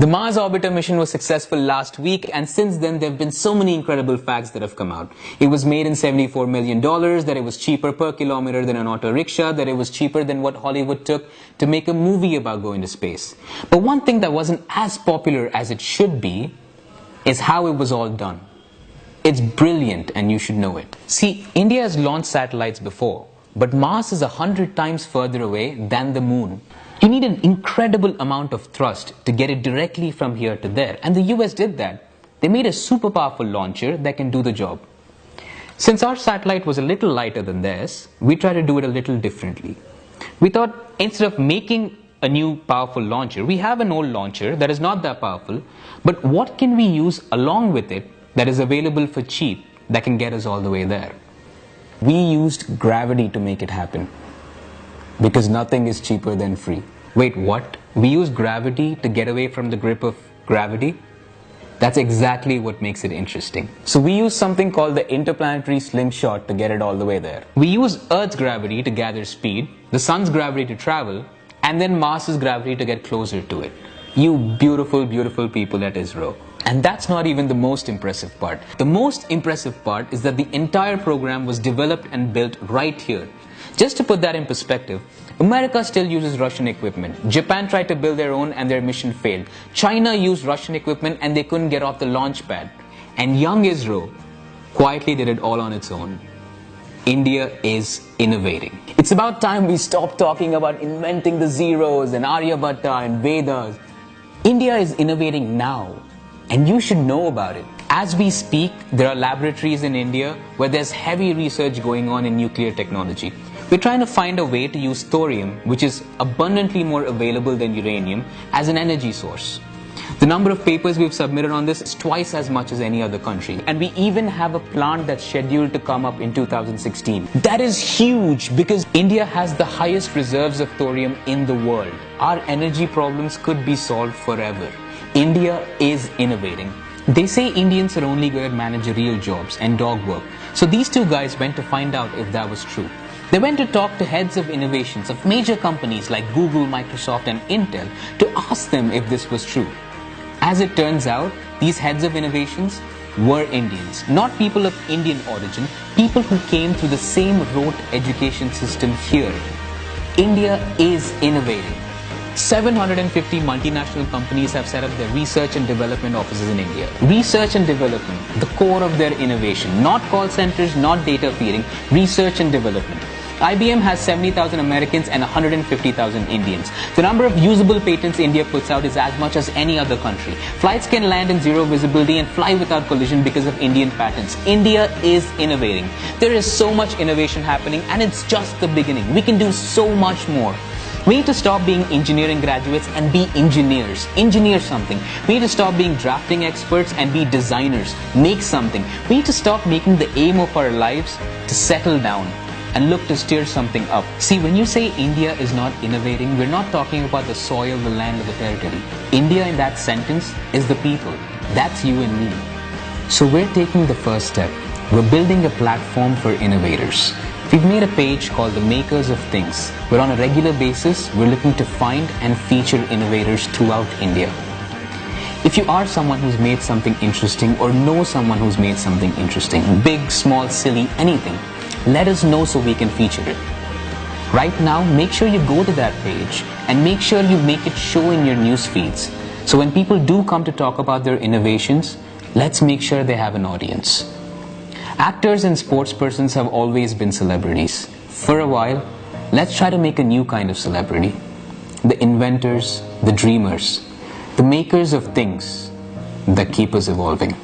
The Mars orbiter mission was successful last week, and since then there have been so many incredible facts that have come out. It was made in $74 million, that it was cheaper per kilometer than an auto rickshaw, that it was cheaper than what Hollywood took to make a movie about going to space. But one thing that wasn't as popular as it should be is how it was all done. It's brilliant and you should know it. See, India has launched satellites before, but Mars is 100 times further away than the moon. You need an incredible amount of thrust to get it directly from here to there, and the US did that. They made a super powerful launcher that can do the job. Since our satellite was a little lighter than theirs, we tried to do it a little differently. We thought instead of making a new powerful launcher, we have an old launcher that is not that powerful, but what can we use along with it that is available for cheap that can get us all the way there? We used gravity to make it happen. Because nothing is cheaper than free. Wait, what? We use gravity to get away from the grip of gravity? That's exactly what makes it interesting. So we use something called the interplanetary slingshot to get it all the way there. We use Earth's gravity to gather speed, the Sun's gravity to travel, and then Mars's gravity to get closer to it. You beautiful, beautiful people at ISRO. And that's not even the most impressive part. The most impressive part is that the entire program was developed and built right here. Just to put that in perspective, America still uses Russian equipment. Japan tried to build their own and their mission failed. China used Russian equipment and they couldn't get off the launch pad. And young ISRO quietly did it all on its own. India is innovating. It's about time we stop talking about inventing the zeros and Aryabhatta and Vedas. India is innovating now, and you should know about it. As we speak, there are laboratories in India where there's heavy research going on in nuclear technology. We're trying to find a way to use thorium, which is abundantly more available than uranium, as an energy source. The number of papers we've submitted on this is twice as much as any other country. And we even have a plant that's scheduled to come up in 2016. That is huge because India has the highest reserves of thorium in the world. Our energy problems could be solved forever. India is innovating. They say Indians are only good at managerial jobs and dog work. So these two guys went to find out if that was true. They went to talk to heads of innovations of major companies like Google, Microsoft and Intel to ask them if this was true. As it turns out, these heads of innovations were Indians, not people of Indian origin, people who came through the same rote education system here. India is innovating. 750 multinational companies have set up their research and development offices in India. Research and development, the core of their innovation, not call centers, not data feeding, research and development. IBM has 70,000 Americans and 150,000 Indians. The number of usable patents India puts out is as much as any other country. Flights can land in zero visibility and fly without collision because of Indian patents. India is innovating. There is so much innovation happening and it's just the beginning. We can do so much more. We need to stop being engineering graduates and be engineers. Engineer something. We need to stop being drafting experts and be designers. Make something. We need to stop making the aim of our lives to settle down and look to steer something up. See, when you say India is not innovating, we're not talking about the soil, the land, or the territory. India in that sentence is the people. That's you and me. So we're taking the first step. We're building a platform for innovators. We've made a page called The Makers of Things, where on a regular basis, we're looking to find and feature innovators throughout India. If you are someone who's made something interesting or know someone who's made something interesting, big, small, silly, anything, let us know so we can feature it. Right now, make sure you go to that page and make sure you make it show in your news feeds. So when people do come to talk about their innovations, let's make sure they have an audience. Actors and sportspersons have always been celebrities. For a while, let's try to make a new kind of celebrity. The inventors, the dreamers, the makers of things that keep us evolving.